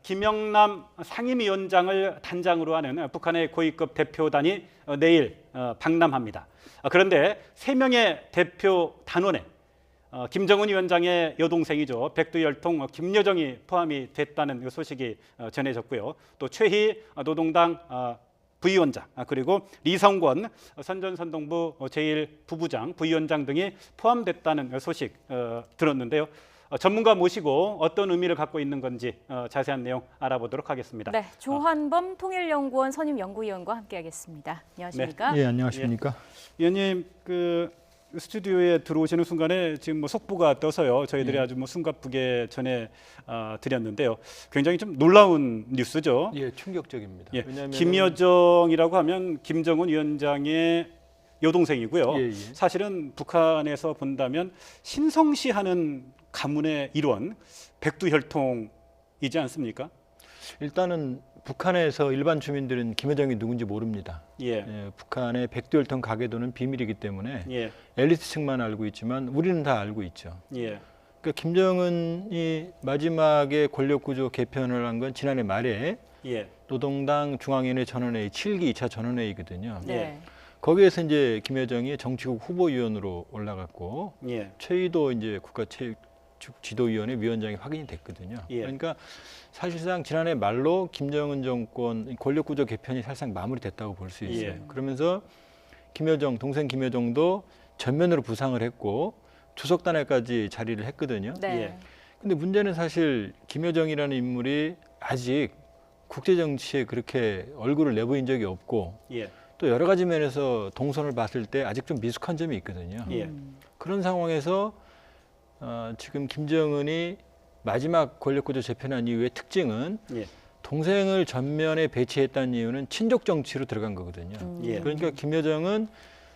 김영남 상임위원장을 단장으로 하는 북한의 고위급 대표단이 내일 방남합니다. 그런데 3명의 대표 단원에 김정은 위원장의 여동생이죠. 백두혈통 김여정이 포함이 됐다는 소식이 전해졌고요. 또 최희 노동당 부위원장 그리고 리성권 선전선동부 제1부부장 부위원장 등이 포함됐다는 소식 들었는데요. 전문가 모시고 어떤 의미를 갖고 있는 건지 자세한 내용 알아보도록 하겠습니다. 네, 조한범 통일연구원 선임연구위원과 함께하겠습니다. 안녕하십니까? 네, 안녕하십니까? 위원님, 스튜디오에 들어오시는 순간에 지금 속보가 떠서요. 저희들이 아주 숨가쁘게 전해 드렸는데요. 굉장히 좀 놀라운 뉴스죠. 예, 충격적입니다. 예, 왜냐하면 김여정이라고 하면 김정은 위원장의 여동생이고요. 예. 사실은 북한에서 본다면 신성시하는 가문의 일원 백두혈통이지 않습니까? 일단은 북한에서 일반 주민들은 김여정이 누군지 모릅니다. 예. 북한의 백두혈통 가계도는 비밀이기 때문에 예. 엘리트층만 알고 있지만 우리는 다 알고 있죠. 예. 그러니까 김정은이 마지막에 권력구조 개편을 한 건 지난해 말에 예. 노동당 중앙위원회 전원회의 7기 2차 전원회의거든요. 네. 거기에서 이제 김여정이 정치국 후보위원으로 올라갔고 예. 최희도 이제 국가체육지도위원회 위원장이 확인이 됐거든요. 예. 그러니까 사실상 지난해 말로 김정은 정권 권력구조 개편이 사실상 마무리됐다고 볼 수 있어요. 예. 그러면서 김여정 동생 김여정도 전면으로 부상을 했고 주석단에까지 자리를 했거든요. 네. 예. 근데 문제는 사실 김여정이라는 인물이 아직 국제 정치에 그렇게 얼굴을 내보인 적이 없고 예. 또 여러 가지 면에서 동선을 봤을 때 아직 좀 미숙한 점이 있거든요. 예. 그런 상황에서 지금 김정은이 마지막 권력구조 재편한 이후의 특징은 예. 동생을 전면에 배치했다는 이유는 친족 정치로 들어간 거거든요. 예. 그러니까 김여정은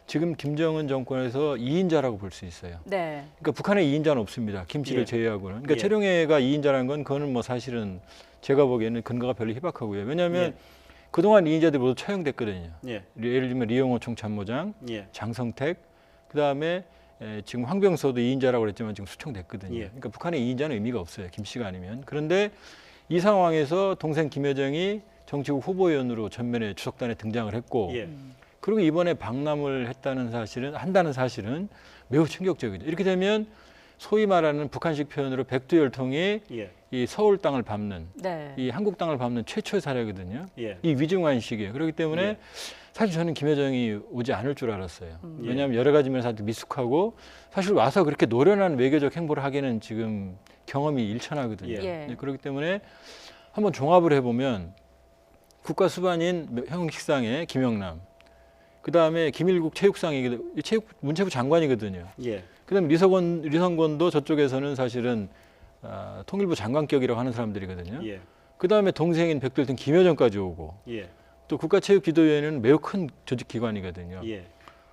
지금 김정은 정권에서 2인자라고 볼 수 있어요. 네. 그러니까 북한에 2인자는 없습니다. 김씨를 예. 제외하고는. 그러니까 예. 최룡해가 2인자라는 건 그거는 뭐 사실은 제가 보기에는 근거가 별로 희박하고요. 왜냐하면 예. 그동안 2인자들이 모두 처형됐거든요. 예. 예를 들면 리용호 총참모장, 예. 장성택, 그다음에 지금 황병서도 2인자라고 그랬지만 지금 수청됐거든요. 예. 그러니까 북한의 2인자는 의미가 없어요. 김씨가 아니면. 그런데 이 상황에서 동생 김여정이 정치국 후보위원으로 전면에 주석단에 등장을 했고 예. 그리고 이번에 방남을 한다는 사실은 매우 충격적이죠. 이렇게 되면 소위 말하는 북한식 표현으로 백두혈통이 예. 이 서울 땅을 밟는 네. 이 한국 땅을 밟는 최초의 사례거든요. 예. 이 위중한 시기에. 그렇기 때문에 예. 사실 저는 김여정이 오지 않을 줄 알았어요. 예. 왜냐하면 여러 가지 면에서 아주 미숙하고 사실 와서 그렇게 노련한 외교적 행보를 하기는 지금 경험이 일천하거든요. 예. 예. 그렇기 때문에 한번 종합을 해보면 국가수반인 형식상의 김영남, 그 다음에 김일국 체육상이 문체부 장관이거든요. 예. 그다음에 리성권도 저쪽에서는 사실은 통일부 장관격이라고 하는 사람들이거든요. 예. 그다음에 동생인 백두혈통 김여정까지 오고 예. 또 국가체육지도위원회는 매우 큰 조직기관이거든요. 예.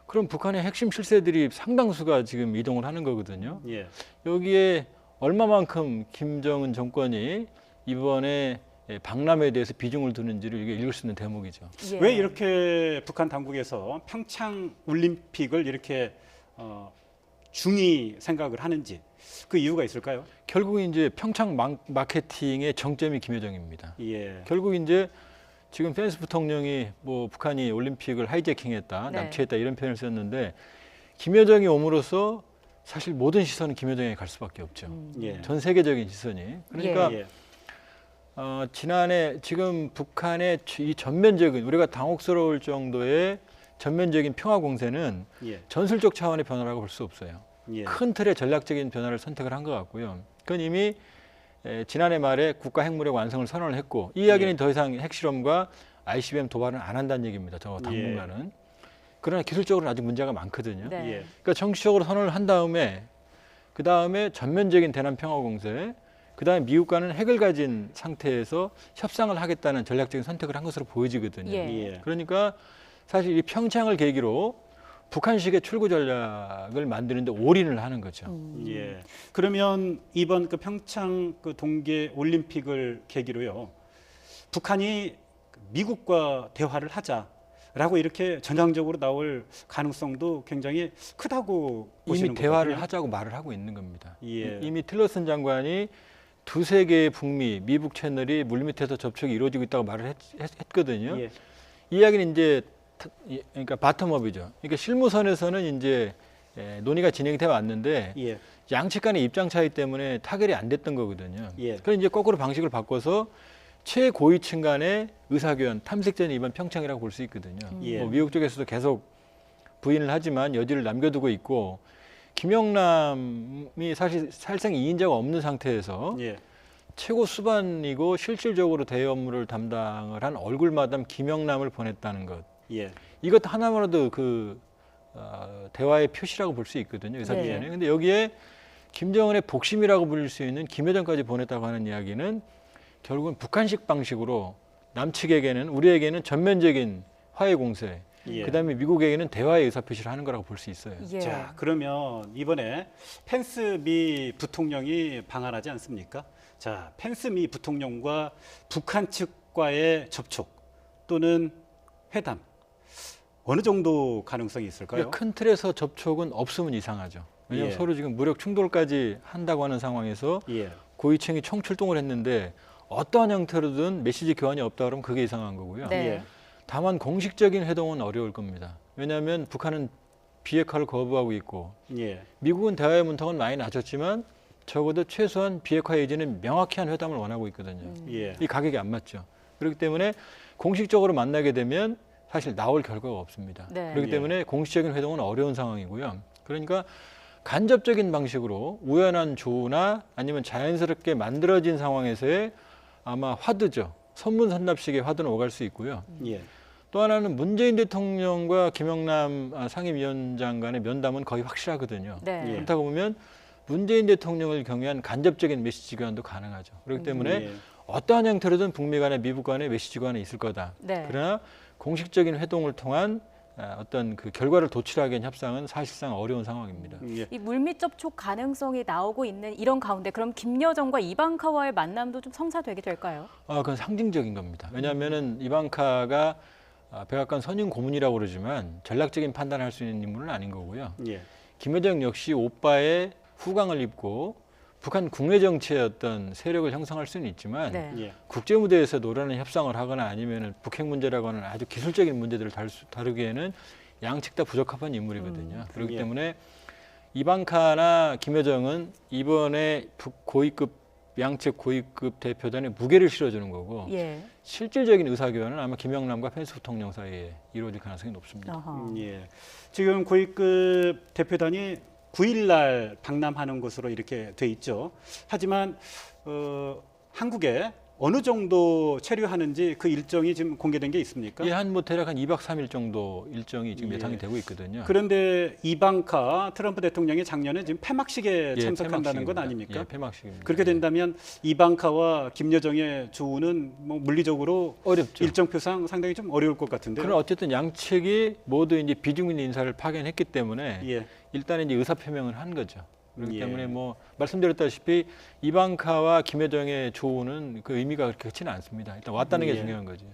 그럼 북한의 핵심 실세들이 상당수가 지금 이동을 하는 거거든요. 예. 여기에 얼마만큼 김정은 정권이 이번에 방남에 대해서 비중을 두는지를 이게 읽을 수 있는 대목이죠. 예. 왜 이렇게 북한 당국에서 평창 올림픽을 이렇게 중히 생각을 하는지 그 이유가 있을까요? 결국 이제 평창 마케팅의 정점이 김여정입니다. 예. 결국 이제 지금 펜스 부통령이 뭐 북한이 올림픽을 하이제킹했다, 네. 납치했다 이런 표현을 썼는데 김여정이 옴으로써 사실 모든 시선은 김여정에 갈 수밖에 없죠. 예. 전 세계적인 시선이. 그러니까 예. 지난해 지금 북한의 이 전면적인 우리가 당혹스러울 정도의 전면적인 평화 공세는 예. 전술적 차원의 변화라고 볼 수 없어요. 예. 큰 틀의 전략적인 변화를 선택을 한 것 같고요. 그건 이미 지난해 말에 국가 핵무력 완성을 선언을 했고 이 이야기는 예. 더 이상 핵실험과 ICBM 도발은 안 한다는 얘기입니다. 저 당분간은. 그러나 기술적으로는 아직 문제가 많거든요. 네. 예. 그러니까 정치적으로 선언을 한 다음에 그 다음에 전면적인 대남 평화 공세, 그 다음에 미국과는 핵을 가진 상태에서 협상을 하겠다는 전략적인 선택을 한 것으로 보여지거든요. 예. 예. 그러니까 사실 이 평창을 계기로 북한식의 출구 전략을 만드는데 올인을 하는 거죠. 예. 그러면 이번 그 평창 그 동계 올림픽을 계기로요. 북한이 미국과 대화를 하자라고 이렇게 전향적으로 나올 가능성도 굉장히 크다고 보시는 이미 대화를 거거든요. 하자고 말을 하고 있는 겁니다. 예. 이미 틸러슨 장관이 두세 개의 북미, 미북 채널이 물밑에서 접촉이 이루어지고 있다고 말을 했거든요. 예. 이 이야기는 이제 그러니까 바텀업이죠. 그러니까 실무선에서는 이제 논의가 진행이 돼 왔는데 예. 양측 간의 입장 차이 때문에 타결이 안 됐던 거거든요. 예. 그래서 이제 거꾸로 방식을 바꿔서 최고위층 간의 의사교환, 탐색전 이번 평창이라고 볼 수 있거든요. 예. 뭐 미국 쪽에서도 계속 부인을 하지만 여지를 남겨두고 있고 김영남이 사실상 2인자가 없는 상태에서 예. 최고 수반이고 실질적으로 대외 업무를 담당을 한 얼굴마담 김영남을 보냈다는 것. 예. 이것 하나만으로도 대화의 표시라고 볼 수 있거든요. 의사표시는. 네. 근데 여기에 김정은의 복심이라고 불릴 수 있는 김여정까지 보냈다고 하는 이야기는 결국은 북한식 방식으로 남측에게는 우리에게는 전면적인 화해 공세, 예. 그다음에 미국에게는 대화의 의사표시를 하는 거라고 볼 수 있어요. 예. 자, 그러면 이번에 펜스 미 부통령이 방한하지 않습니까? 자, 펜스 미 부통령과 북한 측과의 접촉 또는 회담 어느 정도 가능성이 있을까요? 그러니까 큰 틀에서 접촉은 없으면 이상하죠. 왜냐하면 예. 서로 지금 무력 충돌까지 한다고 하는 상황에서 예. 고위층이 총출동을 했는데 어떠한 형태로든 메시지 교환이 없다 그러면 그게 이상한 거고요. 네. 예. 다만 공식적인 회동은 어려울 겁니다. 왜냐하면 북한은 비핵화를 거부하고 있고 예. 미국은 대화의 문턱은 많이 낮췄지만 적어도 최소한 비핵화 예지는 명확히 한 회담을 원하고 있거든요. 예. 이 가격이 안 맞죠. 그렇기 때문에 공식적으로 만나게 되면 사실 나올 결과가 없습니다. 네. 그렇기 예. 때문에 공식적인 회동은 어려운 상황이고요. 그러니까 간접적인 방식으로 우연한 조우나 아니면 자연스럽게 만들어진 상황에서의 아마 화두죠. 선문선답식의 화두는 오갈 수 있고요. 예. 또 하나는 문재인 대통령과 김영남 상임위원장 간의 면담은 거의 확실하거든요. 네. 예. 그렇다고 보면 문재인 대통령을 경유한 간접적인 메시지 교환도 가능하죠. 그렇기 때문에 예. 어떠한 형태로든 북미 간의 미북 간의 메시지 교환이 있을 거다. 네. 그러나 공식적인 회동을 통한 어떤 그 결과를 도출하기 위한 협상은 사실상 어려운 상황입니다. 예. 이 물밑 접촉 가능성이 나오고 있는 이런 가운데 그럼 김여정과 이방카와의 만남도 좀 성사되게 될까요? 그건 상징적인 겁니다. 왜냐하면은 이방카가 백악관 선임 고문이라고 그러지만 전략적인 판단을 할 수 있는 인물은 아닌 거고요. 예. 김여정 역시 오빠의 후광을 입고 북한 국내 정치의 어떤 세력을 형성할 수는 있지만 네. 예. 국제 무대에서 노련한 협상을 하거나 아니면 북핵 문제라고 하는 아주 기술적인 문제들을 다루기에는 양측 다 부적합한 인물이거든요. 그렇기 예. 때문에 이방카나 김여정은 이번에 양측 고위급 대표단에 무게를 실어주는 거고 예. 실질적인 의사교환은 아마 김영남과 펜스 부통령 사이에 이루어질 가능성이 높습니다. 어허. 예. 지금 고위급 대표단이 9일 날 방남하는 것으로 이렇게 돼 있죠. 하지만 한국에 어느 정도 체류하는지 그 일정이 지금 공개된 게 있습니까? 예, 대략 한 2박 3일 정도 일정이 지금 예. 예상이 되고 있거든요. 그런데 이방카 트럼프 대통령이 작년에 지금 폐막식에 예, 참석한다는 건 폐막식입니다. 아닙니까? 예, 폐막식입니다. 그렇게 된다면 이방카와 김여정의 조우는 뭐 물리적으로 어렵죠. 일정표상 상당히 좀 어려울 것 같은데요. 그러나 어쨌든 양측이 모두 이제 비중민 인사를 파견했기 때문에 예. 일단 이제 의사 표명을 한 거죠. 그렇기 예. 때문에 뭐 말씀드렸다시피 이방카와 김여정의 조우는 그 의미가 그렇게 크지는 않습니다. 일단 왔다는 게 예. 중요한 거죠.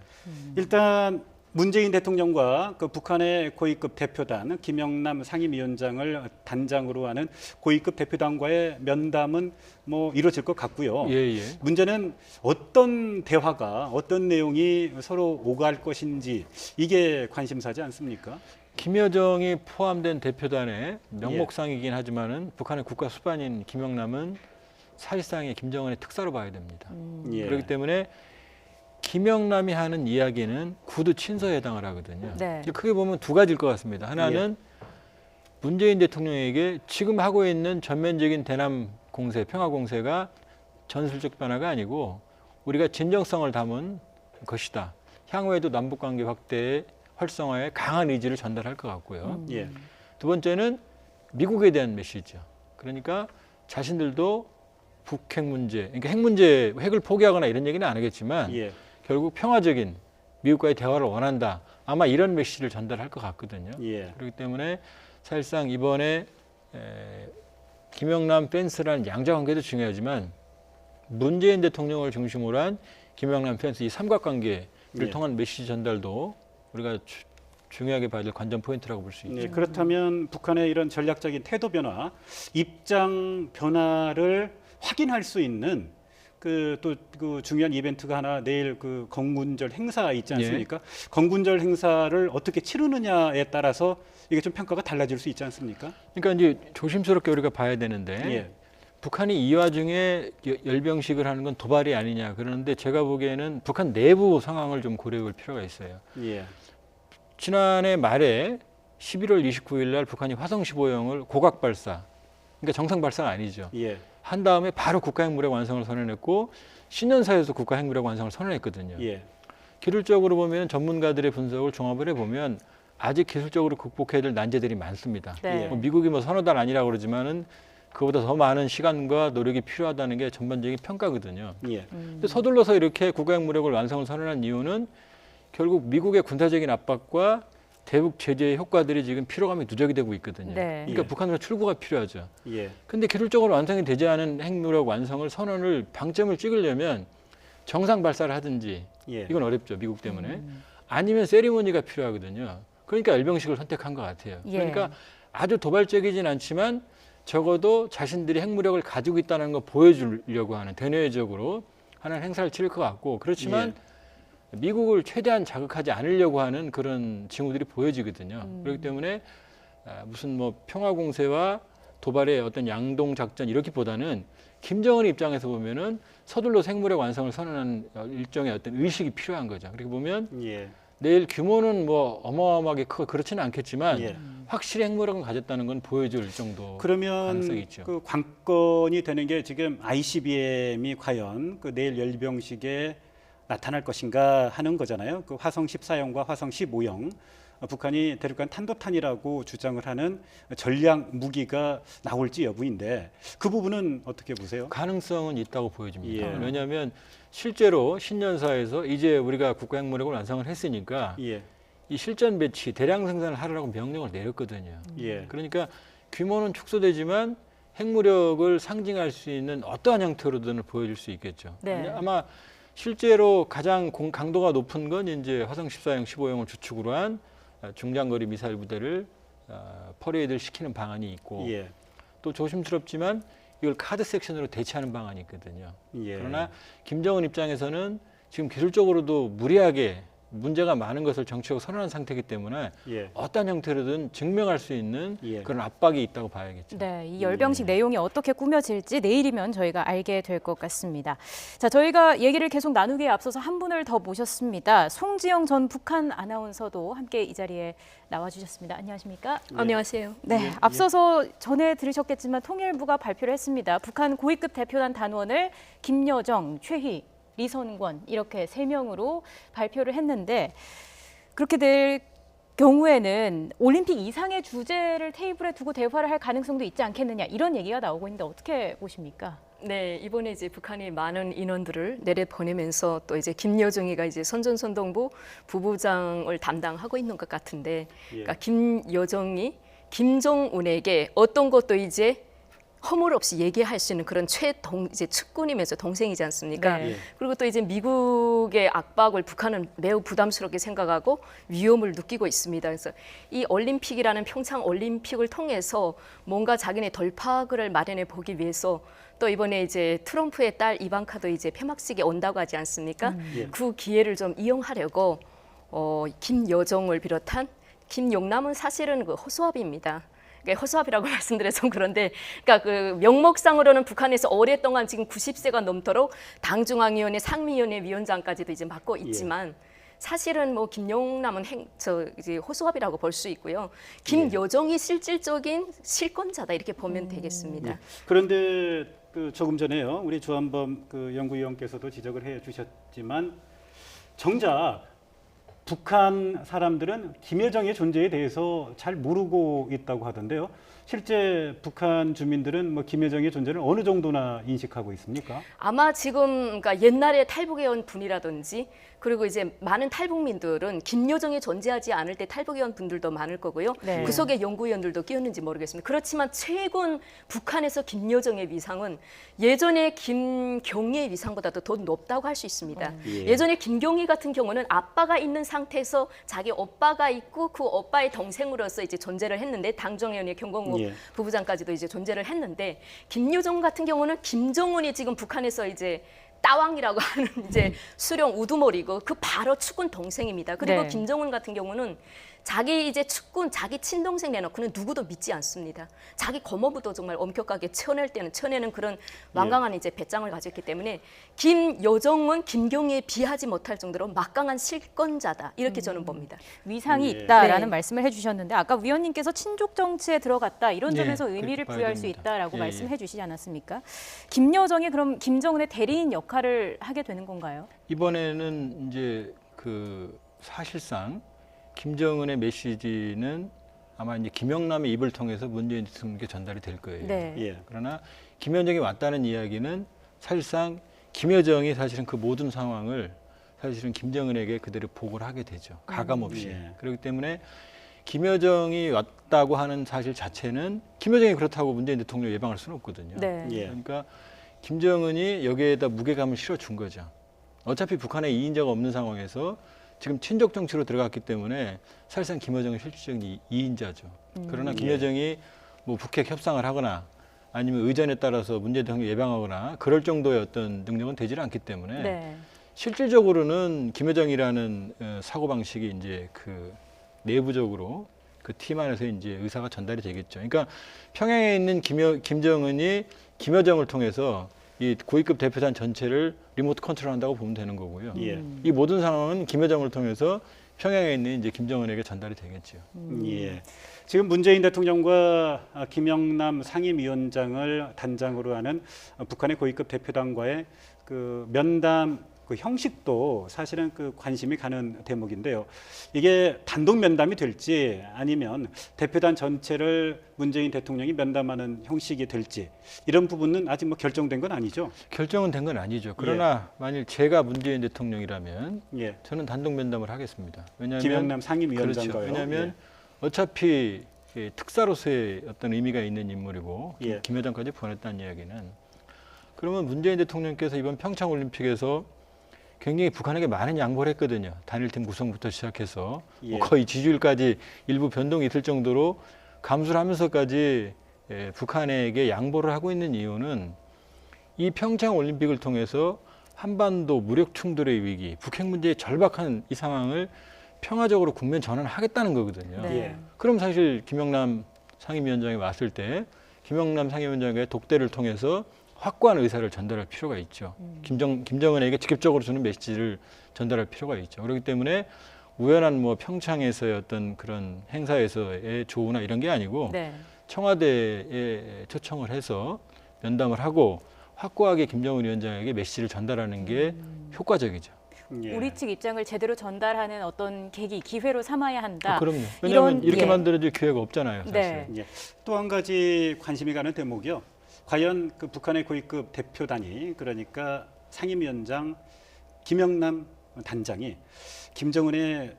일단 문재인 대통령과 그 북한의 고위급 대표단 김영남 상임위원장을 단장으로 하는 고위급 대표단과의 면담은 뭐 이루어질 것 같고요. 예, 예. 문제는 어떤 대화가 어떤 내용이 서로 오갈 것인지 이게 관심사지 않습니까? 김여정이 포함된 대표단의 명목상이긴 하지만은 북한의 국가 수반인 김영남은 사실상의 김정은의 특사로 봐야 됩니다. 예. 그렇기 때문에 김영남이 하는 이야기는 구두 친서에 해당을 하거든요. 네. 크게 보면 두 가지일 것 같습니다. 하나는 문재인 대통령에게 지금 하고 있는 전면적인 대남 공세, 평화 공세가 전술적 변화가 아니고 우리가 진정성을 담은 것이다. 향후에도 남북 관계 확대에 활성화에 강한 의지를 전달할 것 같고요. 예. 두 번째는 미국에 대한 메시지죠. 그러니까 자신들도 북핵 문제, 그러니까 핵 문제, 핵을 포기하거나 이런 얘기는 안 하겠지만 예. 결국 평화적인 미국과의 대화를 원한다. 아마 이런 메시지를 전달할 것 같거든요. 예. 그렇기 때문에 사실상 이번에 김영남 펜스라는 양자 관계도 중요하지만 문재인 대통령을 중심으로 한 김영남 펜스 이 삼각관계를 예. 통한 메시지 전달도 우리가 중요하게 봐야 될 관전 포인트라고 볼 수 있죠. 네, 그렇다면 북한의 이런 전략적인 태도 변화, 입장 변화를 확인할 수 있는 그 중요한 이벤트가 하나 내일 그 건군절 행사 있지 않습니까? 건군절 행사를 어떻게 치르느냐에 따라서 이게 좀 평가가 달라질 수 있지 않습니까? 그러니까 이제 조심스럽게 우리가 봐야 되는데 예. 북한이 이 와중에 열병식을 하는 건 도발이 아니냐 그러는데 제가 보기에는 북한 내부 상황을 좀 고려해 볼 필요가 있어요. 예. 지난해 말에 11월 29일 날 북한이 화성 15형을 고각 발사, 그러니까 정상 발사가 아니죠. 예. 한 다음에 바로 국가핵무력 완성을 선언했고 신년사에서 국가핵무력 완성을 선언했거든요. 예. 기술적으로 보면 전문가들의 분석을 종합을 해보면 아직 기술적으로 극복해야 될 난제들이 많습니다. 네. 뭐 미국이 뭐 서너 달 아니라고 그러지만은 그보다 더 많은 시간과 노력이 필요하다는 게 전반적인 평가거든요. 예. 근데 서둘러서 이렇게 국가핵무력을 완성을 선언한 이유는 결국 미국의 군사적인 압박과 대북 제재의 효과들이 지금 피로감이 누적이 되고 있거든요. 네. 그러니까 예. 북한으로 출구가 필요하죠. 예. 근데 기술적으로 완성이 되지 않은 핵무력 완성을 선언을 방점을 찍으려면 정상 발사를 하든지 예. 이건 어렵죠. 미국 때문에. 아니면 세리머니가 필요하거든요. 그러니까 열병식을 선택한 것 같아요. 예. 그러니까 아주 도발적이진 않지만 적어도 자신들이 핵무력을 가지고 있다는 걸 보여주려고 하는 대내적으로 하는 행사를 치를 것 같고 그렇지만 미국을 최대한 자극하지 않으려고 하는 그런 징후들이 보여지거든요. 그렇기 때문에 무슨 뭐 평화 공세와 도발의 어떤 양동 작전 이렇기보다는 김정은 입장에서 보면은 서둘러 핵무력 완성을 선언한 일종의 어떤 의식이 필요한 거죠. 그렇게 보면 예. 내일 규모는 뭐 어마어마하게 크고 그렇지는 않겠지만 예. 확실히 핵무력을 가졌다는 건 보여줄 정도 그러면 가능성이 있죠. 그 관건이 되는 게 지금 ICBM이 과연 그 내일 열병식에 나타날 것인가 하는 거잖아요. 그 화성 14형과 화성 15형 북한이 대륙간 탄도탄이라고 주장을 하는 전략 무기가 나올지 여부인데 그 부분은 어떻게 보세요? 가능성은 있다고 보여집니다. 예. 왜냐하면 실제로 신년사에서 이제 우리가 국가핵무력을 완성을 했으니까 예. 이 실전 배치, 대량 생산을 하라고 명령을 내렸거든요. 예. 그러니까 규모는 축소되지만 핵무력을 상징할 수 있는 어떠한 형태로든 보여줄 수 있겠죠. 네. 아마 실제로 가장 강도가 높은 건 이제 화성 14형, 15형을 주축으로 한 중장거리 미사일 부대를 퍼레이드를 시키는 방안이 있고 예. 또 조심스럽지만 이걸 카드 섹션으로 대체하는 방안이 있거든요. 예. 그러나 김정은 입장에서는 지금 기술적으로도 무리하게 문제가 많은 것을 정치적으로 선언한 상태이기 때문에 예. 어떤 형태로든 증명할 수 있는 예. 그런 압박이 있다고 봐야겠죠. 네, 이 열병식 내용이 어떻게 꾸며질지 내일이면 저희가 알게 될 것 같습니다. 자, 저희가 얘기를 계속 나누기에 앞서서 한 분을 더 모셨습니다. 송지영 전 북한 아나운서도 함께 이 자리에 나와주셨습니다. 안녕하십니까? 안녕하세요. 네, 앞서서 전해 들으셨겠지만 통일부가 발표를 했습니다. 북한 고위급 대표단 단원을 김여정, 최희, 리선권 이렇게 3명으로 발표를 했는데 그렇게 될 경우에는 올림픽 이상의 주제를 테이블에 두고 대화를 할 가능성도 있지 않겠느냐 이런 얘기가 나오고 있는데 어떻게 보십니까? 네, 이번에 이제 북한이 많은 인원들을 내려 보내면서 또 이제 김여정이가 이제 선전선동부 부부장을 담당하고 있는 것 같은데, 그러니까 김여정이 김정은에게 어떤 것도 이제 허물 없이 얘기할 수 있는 그런 이제 측근이면서 동생이지 않습니까? 네. 그리고 또 이제 미국의 압박을 북한은 매우 부담스럽게 생각하고 위험을 느끼고 있습니다. 그래서 이 올림픽이라는 평창 올림픽을 통해서 뭔가 자기네 돌파구를 마련해 보기 위해서 또 이번에 이제 트럼프의 딸 이방카도 이제 폐막식에 온다고 하지 않습니까? 그 기회를 좀 이용하려고 김여정을 비롯한 김용남은 사실은 그 허수아비입니다. 허수아비라고 말씀드려서 좀 그런데, 그러니까 그 명목상으로는 북한에서 오랫동안 지금 90세가 넘도록 당중앙위원회, 상미위원회 위원장까지도 이제 맡고 있지만 사실은 뭐 김용남은 이제 허수아비라고 볼 수 있고요. 김여정이 실질적인 실권자다 이렇게 보면 되겠습니다. 그런데 그 조금 전에요, 우리 조한범 그 연구위원께서도 지적을 해주셨지만 정작 북한 사람들은 김여정의 존재에 대해서 잘 모르고 있다고 하던데요. 실제 북한 주민들은 뭐 김여정의 존재를 어느 정도나 인식하고 있습니까? 아마 지금 그러니까 옛날에 탈북해 온 분이라든지 그리고 이제 많은 탈북민들은 김여정이 존재하지 않을 때 탈북해 온 분들도 많을 거고요. 네. 그 속에 연구위원들도 끼었는지 모르겠습니다. 그렇지만 최근 북한에서 김여정의 위상은 예전에 김경희의 위상보다도 더 높다고 할 수 있습니다. 예전에 김경희 같은 경우는 아빠가 있는 상태에서 자기 오빠가 있고 그 오빠의 동생으로서 이제 존재를 했는데 당정위원회 경공우 부부장까지도 이제 존재를 했는데 김여정 같은 경우는 김정은이 지금 북한에서 이제 따왕이라고 하는 이제 수령 우두머리고 그 바로 측근 동생입니다. 그리고 네. 김정은 같은 경우는 자기 이제 측근, 자기 친동생 내놓고는 누구도 믿지 않습니다. 자기 고모부도 정말 엄격하게 쳐내는 그런 완강한 이제 배짱을 가졌기 때문에 김여정은 김경희에 비하지 못할 정도로 막강한 실권자다. 이렇게 저는 봅니다. 위상이 예. 있다라는 네. 말씀을 해주셨는데 아까 위원님께서 친족 정치에 들어갔다 이런 예, 점에서 그렇게 의미를 봐야 부여할 수 됩니다. 있다라고 예, 말씀해 주시지 않았습니까? 김여정이 그럼 김정은의 대리인 역할을 하게 되는 건가요? 이번에는 이제 그 사실상 김정은의 메시지는 아마 이제 김영남의 입을 통해서 문재인 대통령께 전달이 될 거예요. 네. 예. 그러나 김여정이 왔다는 이야기는 사실상 김여정이 사실은 그 모든 상황을 사실은 김정은에게 그대로 보고를 하게 되죠. 가감 없이. 예. 그렇기 때문에 김여정이 왔다고 하는 사실 자체는 김여정이 그렇다고 문재인 대통령 예방할 수는 없거든요. 네. 예. 그러니까 김정은이 여기에다 무게감을 실어준 거죠. 어차피 북한에 이인자가 없는 상황에서 지금 친족 정치로 들어갔기 때문에 사실상 김여정은 실질적인 이인자죠. 그러나 김여정이 뭐 북핵 협상을 하거나 아니면 의전에 따라서 문재인 대통령 예방하거나 그럴 정도의 어떤 능력은 되지는 않기 때문에 네. 실질적으로는 김여정이라는 사고 방식이 이제 그 내부적으로 그 팀 안에서 이제 의사가 전달이 되겠죠. 그러니까 평양에 있는 김정은이 김여정을 통해서 이 고위급 대표단 전체를 리모트 컨트롤한다고 보면 되는 거고요. 예. 이 모든 상황은 김여정을 통해서 평양에 있는 이제 김정은에게 전달이 되겠죠. 예. 지금 문재인 대통령과 김영남 상임위원장을 단장으로 하는 북한의 고위급 대표단과의 그 면담 그 형식도 사실은 그 관심이 가는 대목인데요. 이게 단독 면담이 될지 아니면 대표단 전체를 문재인 대통령이 면담하는 형식이 될지 이런 부분은 아직 뭐 결정된 건 아니죠. 결정은 된 건 아니죠. 그러나 만일 제가 문재인 대통령이라면 예. 저는 단독 면담을 하겠습니다. 왜냐하면 김영남 상임위원장과요. 그렇죠. 왜냐하면 예. 어차피 특사로서의 어떤 의미가 있는 인물이고 예. 김여정까지 보냈다는 이야기는 그러면 문재인 대통령께서 이번 평창 올림픽에서 굉장히 북한에게 많은 양보를 했거든요. 단일팀 구성부터 시작해서 예. 뭐 거의 지지율까지 일부 변동이 있을 정도로 감수를 하면서까지 북한에게 양보를 하고 있는 이유는 이 평창 올림픽을 통해서 한반도 무력 충돌의 위기, 북핵 문제의 절박한 이 상황을 평화적으로 국면 전환하겠다는 거거든요. 네. 예. 그럼 사실 김영남 상임위원장이 왔을 때 김영남 상임위원장의 독대를 통해서 확고한 의사를 전달할 필요가 있죠. 김정은에게 직접적으로 주는 메시지를 전달할 필요가 있죠. 그렇기 때문에 우연한 뭐 평창에서의 어떤 그런 행사에서의 조우나 이런 게 아니고 네. 청와대에 초청을 해서 면담을 하고 확고하게 김정은 위원장에게 메시지를 전달하는 게 효과적이죠. 예. 우리 측 입장을 제대로 전달하는 어떤 계기, 기회로 삼아야 한다. 그럼요. 왜냐하면 이런, 이렇게 예. 만들어질 기회가 없잖아요. 사실. 네. 예. 또 한 가지 관심이 가는 대목이요. 과연 그 북한의 고위급 대표단이 그러니까 상임위원장 김영남 단장이 김정은의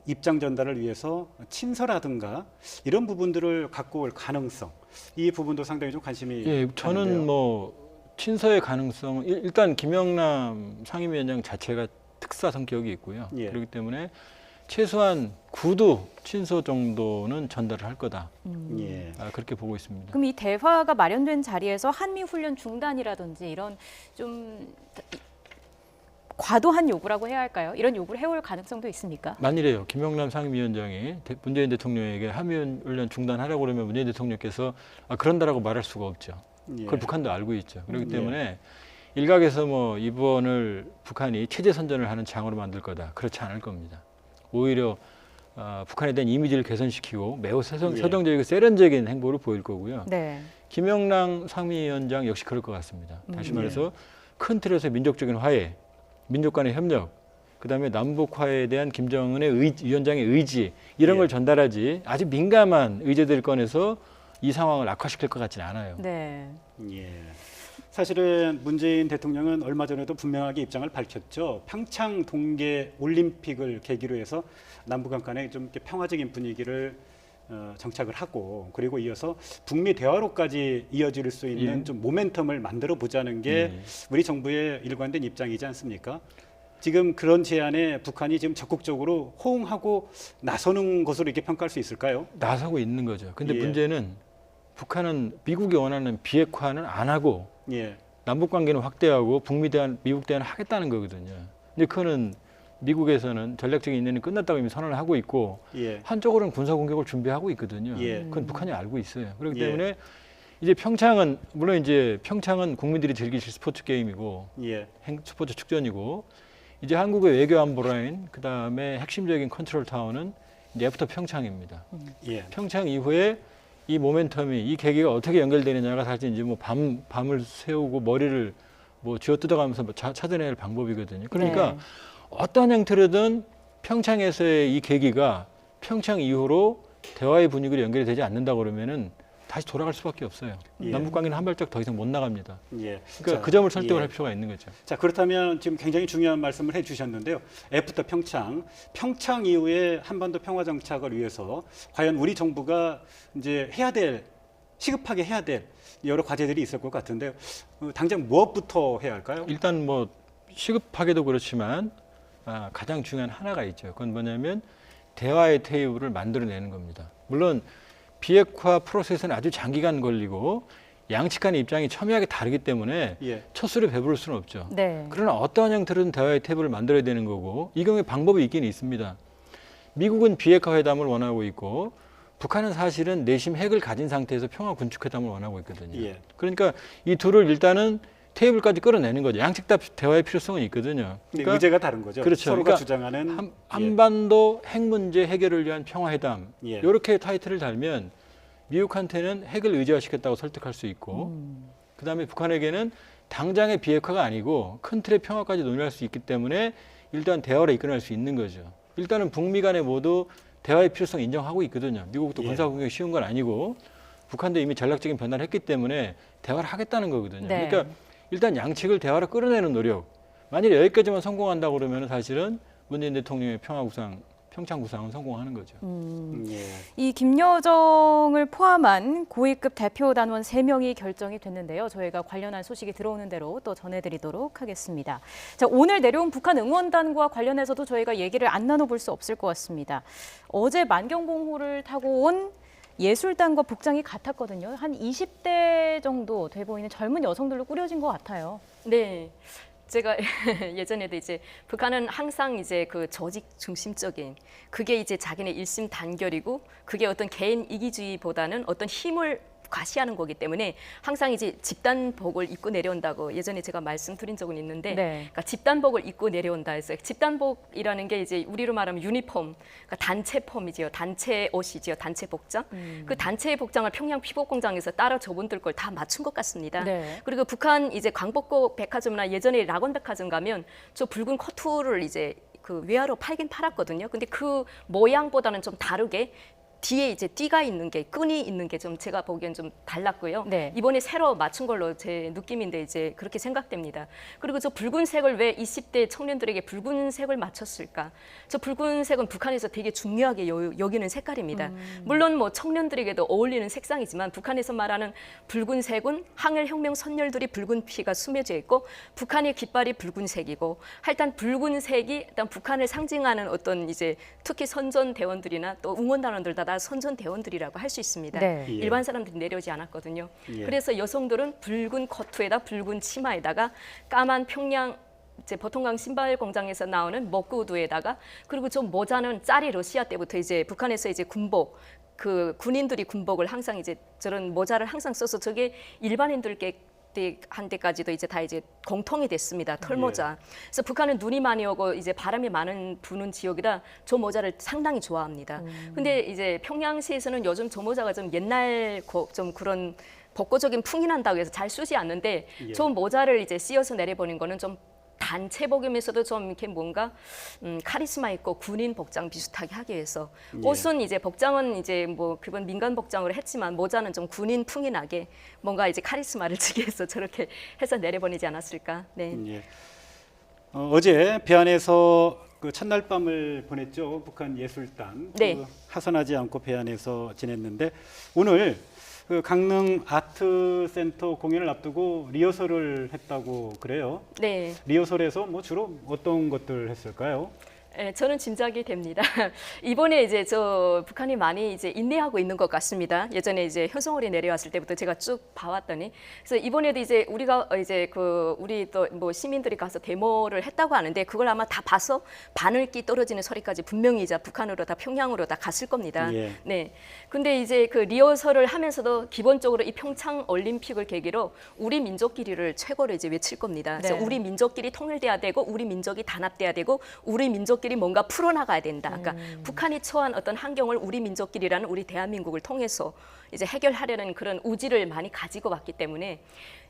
입장 전달을 위해서 친서라든가 이런 부분들을 갖고 올 가능성 이 부분도 상당히 좀 관심이 예, 저는 가는데요. 뭐 친서의 가능성 일단 김영남 상임위원장 자체가 특사 성격이 있고요. 예. 그렇기 때문에 최소한 구두 친서 정도는 전달을 할 거다. 예. 그렇게 보고 있습니다. 그럼 이 대화가 마련된 자리에서 한미 훈련 중단이라든지 이런 좀 과도한 요구라고 해야 할까요? 이런 요구를 해올 가능성도 있습니까? 만일에요. 김영남 상임위원장이 문재인 대통령에게 한미훈련 중단하라고 그러면 문재인 대통령께서 그런다라고 말할 수가 없죠. 예. 그걸 북한도 알고 있죠. 그렇기 예. 때문에 일각에서 뭐 이번을 북한이 체제 선전을 하는 장으로 만들 거다. 그렇지 않을 겁니다. 오히려 북한에 대한 이미지를 개선시키고 매우 서정적이고 세련적인 행보를 보일 거고요. 네. 김영남 상임위원장 역시 그럴 것 같습니다. 다시 예. 말해서 큰 틀에서 민족적인 화해, 민족 간의 협력, 그다음에 남북 화해에 대한 김정은의 위원장의 의지 이런 예. 걸 전달하지 아주 민감한 의제들을 꺼내서 이 상황을 악화시킬 것 같지는 않아요. 네. 예. 사실은 문재인 대통령은 얼마 전에도 분명하게 입장을 밝혔죠. 평창 동계 올림픽을 계기로 해서 남북한 간에 좀 이렇게 평화적인 분위기를 정착을 하고 그리고 이어서 북미 대화로까지 이어질 수 있는 예. 좀 모멘텀을 만들어 보자는 게 예. 우리 정부의 일관된 입장이지 않습니까? 지금 그런 제안에 북한이 지금 적극적으로 호응하고 나서는 것으로 이렇게 평가할 수 있을까요? 나서고 있는 거죠. 근데 예. 문제는 북한은 미국이 원하는 비핵화는 안 하고 예. 남북 관계는 확대하고 북미 대한 미국 대화는 하겠다는 거거든요. 근데 그거는 미국에서는 전략적인 인연이 끝났다고 이미 선언을 하고 있고 예. 한쪽으로는 군사 공격을 준비하고 있거든요. 예. 그건 북한이 알고 있어요. 그렇기 예. 때문에 이제 평창은 물론 이제 평창은 국민들이 즐기실 스포츠 게임이고 예. 스포츠 축전이고 이제 한국의 외교 안보 라인 그다음에 핵심적인 컨트롤 타워는 이제 애프터 평창입니다. 예. 평창 이후에 이 모멘텀이 이 계기가 어떻게 연결되느냐가 사실 이제 뭐 밤을 새우고 머리를 뭐 쥐어 뜯어가면서 뭐 찾아내야 할 방법이거든요. 그러니까 네. 어떤 형태로든 평창에서의 이 계기가 평창 이후로 대화의 분위기로 연결이 되지 않는다 그러면은 다시 돌아갈 수밖에 없어요. 예. 남북 관계는 한 발짝 더 이상 못 나갑니다. 예. 그러니까 자, 그 점을 설득을 예. 할 필요가 있는 거죠. 자, 그렇다면 지금 굉장히 중요한 말씀을 해주셨는데요. 애프터 평창 이후에 한반도 평화 정착을 위해서 과연 우리 정부가 이제 시급하게 해야 될 여러 과제들이 있을 것 같은데요. 당장 무엇부터 해야 할까요? 일단 뭐 시급하게도 그렇지만 가장 중요한 하나가 있죠. 그건 뭐냐면 대화의 테이블을 만들어내는 겁니다. 물론 비핵화 프로세스는 아주 장기간 걸리고 양측 간의 입장이 첨예하게 다르기 때문에 예. 첫 술에 배부를 수는 없죠. 네. 그러나 어떠한 형태로든 대화의 테이블을 만들어야 되는 거고 이 경우에 방법이 있긴 있습니다. 미국은 비핵화 회담을 원하고 있고 북한은 사실은 내심 핵을 가진 상태에서 평화 군축 회담을 원하고 있거든요. 예. 그러니까 이 둘을 일단은 테이블까지 끌어내는 거죠. 양측 다 대화의 필요성은 있거든요. 근데 의제가 다른 거죠. 그렇죠. 서로가 그러니까 주장하는 한반도 핵 문제 해결을 위한 평화회담 예. 이렇게 타이틀을 달면 미국한테는 핵을 의제화시켰다고 설득할 수 있고 그다음에 북한에게는 당장의 비핵화가 아니고 큰 틀의 평화까지 논의할 수 있기 때문에 일단 대화를 이끌어낼 수 있는 거죠. 일단은 북미 간에 모두 대화의 필요성 인정하고 있거든요. 미국도 예. 군사공격이 쉬운 건 아니고 북한도 이미 전략적인 변화를 했기 때문에 대화를 하겠다는 거거든요. 네. 그러니까 일단 양측을 대화로 끌어내는 노력. 만약에 여기까지만 성공한다 그러면 사실은 문재인 대통령의 평창 구상은 성공하는 거죠. 예. 이 김여정을 포함한 고위급 대표 단원 3명이 결정이 됐는데요. 저희가 관련한 소식이 들어오는 대로 또 전해드리도록 하겠습니다. 자, 오늘 내려온 북한 응원단과 관련해서도 저희가 얘기를 안 나눠볼 수 없을 것 같습니다. 어제 만경봉호를 타고 온 예술단과 복장이 같았거든요. 한 20대 정도 돼 보이는 젊은 여성들로 꾸려진 것 같아요. 네. 제가 예전에도 이제 북한은 항상 이제 그 조직 중심적인 그게 이제 자기네 일심 단결이고 그게 어떤 개인 이기주의보다는 어떤 힘을 과시하는 거기 때문에 항상 이제 집단복을 입고 내려온다고 예전에 제가 말씀드린 적은 있는데 네. 그러니까 집단복을 입고 내려온다 해서 집단복이라는 게 이제 우리로 말하면 유니폼, 그러니까 단체 폼이지요, 단체 옷이지요, 단체 복장. 그 단체 복장을 평양 피복공장에서 따라 저분들 걸 다 맞춘 것 같습니다. 네. 그리고 북한 이제 광복곡 백화점이나 예전에 락원백화점 가면 저 붉은 커트를 이제 그 외화로 팔긴 팔았거든요. 근데 그 모양보다는 좀 다르게 뒤에 이제 띠가 있는 게 끈이 있는 게 좀 제가 보기엔 좀 달랐고요. 네. 이번에 새로 맞춘 걸로 제 느낌인데 이제 그렇게 생각됩니다. 그리고 저 붉은색을 왜 20대 청년들에게 붉은색을 맞췄을까? 저 붉은색은 북한에서 되게 중요하게 여기는 색깔입니다. 물론 뭐 청년들에게도 어울리는 색상이지만 북한에서 말하는 붉은색은 항일혁명 선열들이 붉은 피가 스며져 있고 북한의 깃발이 붉은색이고 하여튼 붉은색이 일단 북한을 상징하는 어떤 이제 특히 선전대원들이나 또 응원단원들 다 선전대원들이라고 할 수 있습니다. 네. 예. 일반 사람들이 내려오지 않았거든요. 예. 그래서 여성들은 붉은 커트에다 붉은 치마에다가 까만 평양 이제 보통강 신발 공장에서 나오는 먹구두에다가 그리고 좀 모자는 짤이 러시아 때부터 이제 북한에서 이제 군복 그 군인들이 군복을 항상 이제 저런 모자를 항상 써서 저게 일반인들께 한때까지도 이제 다 이제 공통이 됐습니다. 털모자. 그래서 북한은 눈이 많이 오고 이제 바람이 많은 부는 지역이라 저 모자를 상당히 좋아합니다. 근데 이제 평양시에서는 요즘 저 모자가 좀 옛날 좀 그런 복고적인 풍이 난다고 해서 잘 쓰지 않는데 예. 저 모자를 이제 씌어서 내려보는 거는 좀 단체복이면서도 좀 이렇게 뭔가 카리스마 있고 군인 복장 비슷하게 하기 위해서 예. 옷은 이제 복장은 이제 뭐 그건 민간 복장으로 했지만 모자는 좀 군인 풍이 나게 뭔가 이제 카리스마를 주기 위해서 저렇게 해서 내려보내지 않았을까. 네. 예. 어제 배안에서 그 첫날 밤을 보냈죠. 북한 예술단. 네. 그 하선하지 않고 배안에서 지냈는데 오늘 그 강릉 아트센터 공연을 앞두고 리허설을 했다고 그래요. 네. 리허설에서 뭐 주로 어떤 것들 했을까요? 예, 저는 짐작이 됩니다. 이번에 이제 저 북한이 많이 이제 인내하고 있는 것 같습니다. 예전에 이제 현송월이 내려왔을 때부터 제가 쭉 봐왔더니, 그래서 이번에도 이제 우리가 이제 그 우리 또 뭐 시민들이 가서 데모를 했다고 하는데 그걸 아마 다 봐서 바늘기 떨어지는 소리까지 분명히 이제 북한으로 다 평양으로 다 갔을 겁니다. 예. 네. 근데 이제 그 리허설을 하면서도 기본적으로 이 평창 올림픽을 계기로 우리 민족끼리를 최고로 이제 외칠 겁니다. 그래서 네. 우리 민족끼리 통일돼야 되고 우리 민족이 단합돼야 되고 우리 민족끼리 뭔가 풀어나가야 된다. 그러니까 북한이 처한 어떤 환경을 우리 민족끼리라는 우리 대한민국을 통해서 이제 해결하려는 그런 우지를 많이 가지고 왔기 때문에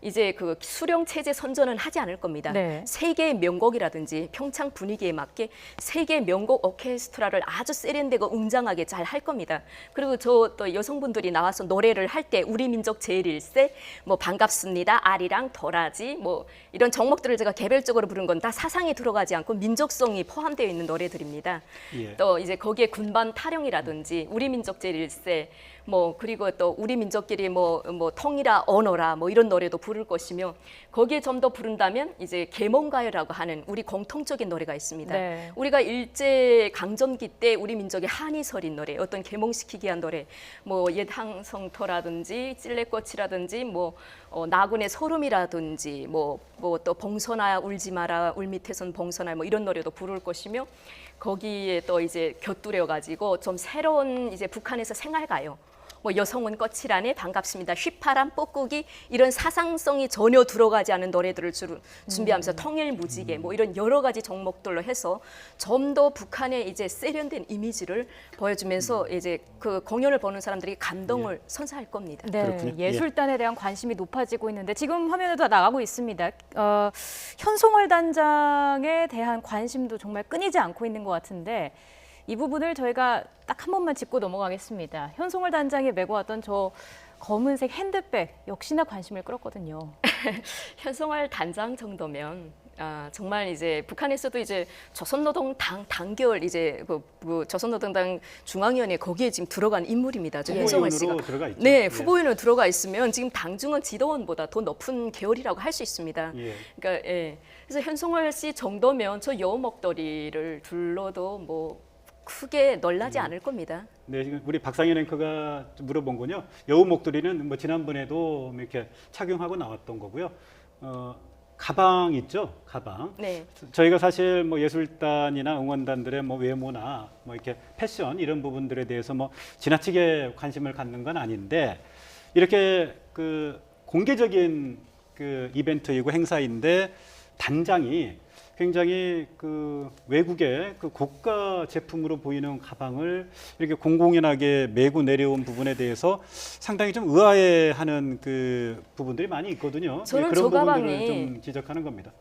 이제 그 수령 체제 선전은 하지 않을 겁니다. 네. 세계의 명곡이라든지 평창 분위기에 맞게 세계 명곡 오케스트라를 아주 세련되고 웅장하게 잘 할 겁니다. 그리고 저 또 여성분들이 나와서 노래를 할 때 우리 민족 제일일세, 뭐 반갑습니다, 아리랑, 도라지, 뭐 이런 정목들을 제가 개별적으로 부른 건 다 사상이 들어가지 않고 민족성이 포함되어 있는 노래들입니다. 예. 또 이제 거기에 군반 타령이라든지 우리 민족 제일일세, 뭐 그리고 또 우리 민족끼리 뭐 통일아 언어라 뭐 이런 노래도 부를 것이며 거기에 좀 더 부른다면 이제 계몽가요라고 하는 우리 공통적인 노래가 있습니다. 네. 우리가 일제 강점기 때 우리 민족의 한이 서린 노래, 어떤 계몽시키기 위한 노래, 뭐 옛항성터라든지 찔레꽃이라든지 뭐 나군의 소름이라든지 뭐 또 봉선아 울지 마라 울 밑에선 봉선아 뭐 이런 노래도 부를 것이며 거기에 또 이제 곁들여 가지고 좀 새로운 이제 북한에서 생활가요. 뭐 여성은 꽃이라네 반갑습니다. 휘파람 뽀꾸기 이런 사상성이 전혀 들어가지 않은 노래들을 준비하면서 통일무지개 뭐 이런 여러 가지 종목들로 해서 좀 더 북한의 이제 세련된 이미지를 보여주면서 이제 그 공연을 보는 사람들이 감동을 선사할 겁니다. 네, 그렇군요. 예술단에 대한 관심이 높아지고 있는데 지금 화면에도 나가고 있습니다. 현송월 단장에 대한 관심도 정말 끊이지 않고 있는 것 같은데 이 부분을 저희가 딱 한 번만 짚고 넘어가겠습니다. 현송월 단장이 메고 왔던 저 검은색 핸드백 역시나 관심을 끌었거든요. 현송월 단장 정도면 정말 이제 북한에서도 이제 조선노동당 단결 이제 그 조선노동당 중앙위원회 거기에 지금 들어간 인물입니다. 저 현송월 씨가. 후보인으로 들어가 있죠. 네, 예. 후보인으로 들어가 있으면 지금 당중은 지도원보다 더 높은 계열이라고 할 수 있습니다. 예. 그러니까 예. 그래서 현송월 씨 정도면 저 여우 목도리를 둘러도 뭐 크게 놀라지 않을 겁니다. 네, 지금 우리 박상현 앵커가 물어본 건요. 여우 목도리는 뭐 지난번에도 이렇게 착용하고 나왔던 거고요. 가방 있죠, 가방. 네. 저희가 사실 뭐 예술단이나 응원단들의 뭐 외모나 뭐 이렇게 패션 이런 부분들에 대해서 뭐 지나치게 관심을 갖는 건 아닌데 이렇게 그 공개적인 그 이벤트이고 행사인데 단장이 굉장히 그 외국의 그 고가 제품으로 보이는 가방을 이렇게 공공연하게 메고 내려온 부분에 대해서 상당히 좀 의아해하는 그 부분들이 많이 있거든요. 저는 예, 저 그런 부분들을 가방이 좀 지적하는 겁니다.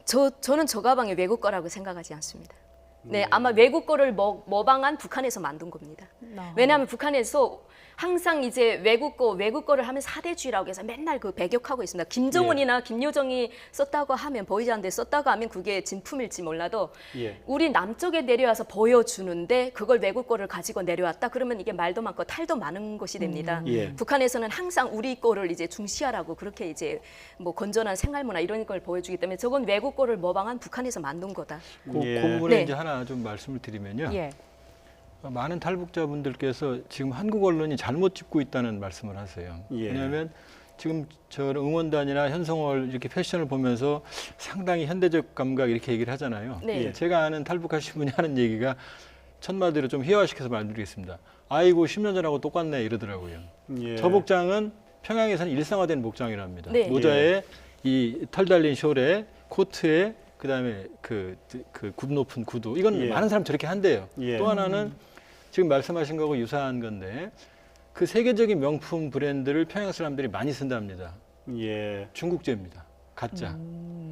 저는 저 가방이 외국 거라고 생각하지 않습니다. 네, 아마 외국 거를 모방한 북한에서 만든 겁니다. 왜냐하면 북한에서 항상 이제 외국 거를 하면 사대주의라고 해서 맨날 그 배격하고 있습니다. 김정은이나 김여정이 썼다고 하면 보이지 않는데 썼다고 하면 그게 진품일지 몰라도 예. 우리 남쪽에 내려와서 보여주는데 그걸 외국 거를 가지고 내려왔다 그러면 이게 말도 많고 탈도 많은 것이 됩니다. 예. 북한에서는 항상 우리 거를 이제 중시하라고 그렇게 이제 뭐 건전한 생활문화 이런 걸 보여주기 때문에 저건 외국 거를 모방한 북한에서 만든 거다. 예. 그 부분에 네. 이제 하나 좀 말씀을 드리면요. 예. 많은 탈북자분들께서 지금 한국 언론이 잘못 짚고 있다는 말씀을 하세요. 예. 왜냐하면 지금 저 응원단이나 현송월 이렇게 패션을 보면서 상당히 현대적 감각 이렇게 얘기를 하잖아요. 네. 예. 제가 아는 탈북하신 분이 하는 얘기가 첫마디로 좀 희화시켜서 말드리겠습니다. 아이고 10년 전하고 똑같네 이러더라고요. 예. 저 복장은 평양에서는 일상화된 복장이랍니다. 네. 모자에 이 털 달린 숄에 코트에 그다음에 그 굽 높은 구두 이건 예. 많은 사람 저렇게 한대요. 예. 또 하나는 지금 말씀하신 거하고 유사한 건데 그 세계적인 명품 브랜드를 평양 사람들이 많이 쓴답니다. 예. 중국제입니다. 가짜.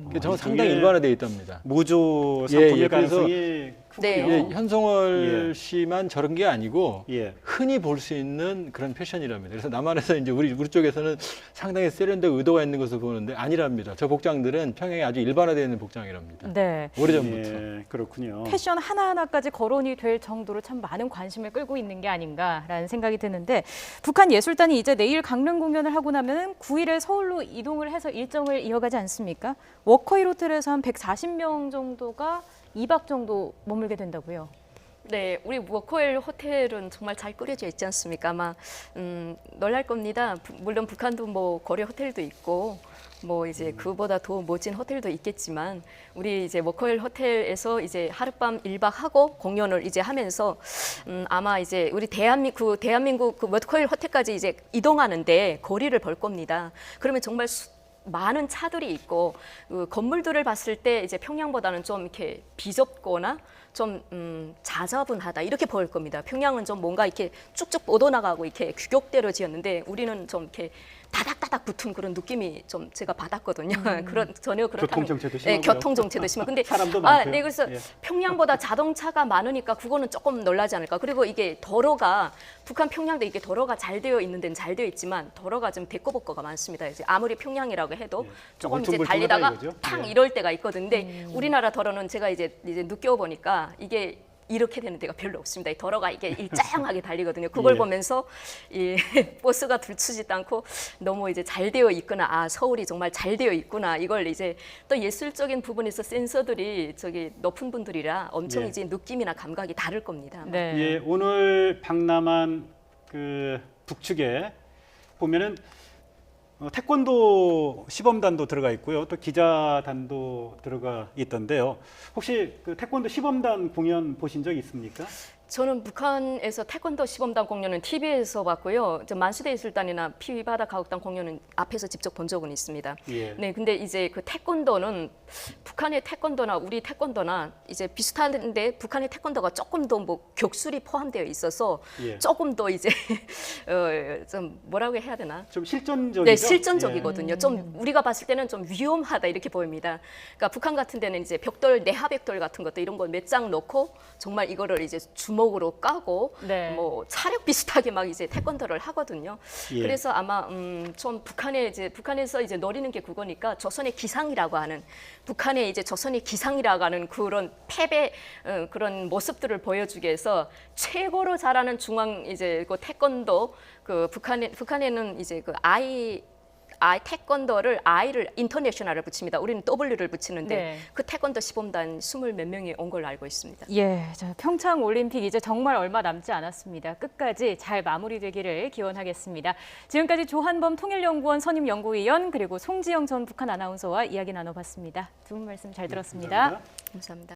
그게 아, 저는 상당히 일종의 일반화되어 있답니다. 무조 예, 상품일 예, 그래서- 가능성이 크군요. 네. 예, 현송월 예. 씨만 저런 게 아니고 예. 흔히 볼 수 있는 그런 패션이랍니다. 그래서 남한에서 이제 우리 쪽에서는 상당히 세련되고 의도가 있는 것을 보는데 아니랍니다. 저 복장들은 평양에 아주 일반화되어 있는 복장이랍니다. 네. 오래전부터. 예, 그렇군요. 패션 하나하나까지 거론이 될 정도로 참 많은 관심을 끌고 있는 게 아닌가라는 생각이 드는데 북한 예술단이 이제 내일 강릉 공연을 하고 나면 9일에 서울로 이동을 해서 일정을 이어가지 않습니까? 워커힐 호텔에서 한 140명 정도가 2박 정도 머물게 된다고요. 네, 우리 워커힐 호텔은 정말 잘 꾸려져 있지 않습니까? 아마 놀랄 겁니다. 물론 북한도 뭐 거래 호텔도 있고 뭐 이제 그보다 더 멋진 호텔도 있겠지만 우리 이제 워커힐 호텔에서 이제 하룻밤 1박 하고 공연을 이제 하면서 아마 이제 우리 대한민국 그 워커힐 호텔까지 이제 이동하는데 거리를 벌 겁니다. 그러면 정말 많은 차들이 있고 그 건물들을 봤을 때 이제 평양보다는 좀 이렇게 비좁거나 좀 자자분하다 이렇게 보일 겁니다. 평양은 좀 뭔가 이렇게 쭉쭉 뻗어나가고 이렇게 규격대로 지었는데 우리는 좀 이렇게 다닥다닥 붙은 그런 느낌이 좀 제가 받았거든요. 그런 전혀 그렇다. 교통 정체도 네, 심하고요. 교통 정체도 심하고. 근데 사람도 많고요. 네, 그래서 예. 평양보다 자동차가 많으니까 그거는 조금 놀라지 않을까. 그리고 이게 도로가 북한 평양도 이게 도로가 잘 되어 있는 데는 잘 되어 있지만 도로가 좀 데코복거가 많습니다. 이제 아무리 평양이라고 해도 예. 조금 이제 울퉁불퉁하다 달리다가 이거죠? 탕 예. 이럴 때가 있거든요. 근데 우리나라 도로는 제가 이제 느껴보니까 이게 이렇게 되는 데가 별로 없습니다. 이 도로가 이게 일정하게 달리거든요. 그걸 예. 보면서 이 버스가 들추지도 않고 너무 이제 잘 되어 있구나. 아, 서울이 정말 잘 되어 있구나. 이걸 이제 또 예술적인 부분에서 센서들이 저기 높은 분들이라 엄청 예. 이제 느낌이나 감각이 다를 겁니다. 아마. 네. 예, 오늘 박람한 그 북측에 보면은 태권도 시범단도 들어가 있고요. 또 기자단도 들어가 있던데요. 혹시 그 태권도 시범단 공연 보신 적 있습니까? 저는 북한에서 태권도 시범단 공연은 TV에서 봤고요. 저 만수대 예술단이나 피바다 가옥단 공연은 앞에서 직접 본 적은 있습니다. 예. 네, 근데 이제 그 태권도는 북한의 태권도나 우리 태권도나 이제 비슷한데 북한의 태권도가 조금 더 뭐 격술이 포함되어 있어서 예. 조금 더 이제 좀 뭐라고 해야 되나? 좀 실전적이죠? 네, 실전적이거든요. 좀 우리가 봤을 때는 좀 위험하다 이렇게 보입니다. 그러니까 북한 같은 데는 이제 벽돌, 내하벽돌 같은 것도 이런 거 몇 장 놓고 정말 이거를 이제 주먹으로 까고 네. 뭐 차력 비슷하게 막 이제 태권도를 하거든요. 예. 그래서 아마 좀 북한에서 이제 노리는 게 그거니까 조선의 기상이라고 하는 북한의 이제 조선의 기상이라고 하는 그런 패배 그런 모습들을 보여주기 위해서 최고로 잘하는 중앙 이제 그 태권도 그 북한에는 이제 그 아이 태권도를 I를 인터내셔널을 붙입니다. 우리는 W를 붙이는데 네. 그 태권도 시범단 20 몇 명이 온 걸로 알고 있습니다. 예, 저 평창 올림픽 이제 정말 얼마 남지 않았습니다. 끝까지 잘 마무리되기를 기원하겠습니다. 지금까지 조한범 통일연구원 선임연구위원 그리고 송지영 전 북한 아나운서와 이야기 나눠봤습니다. 두 분 말씀 잘 들었습니다. 감사합니다. 감사합니다.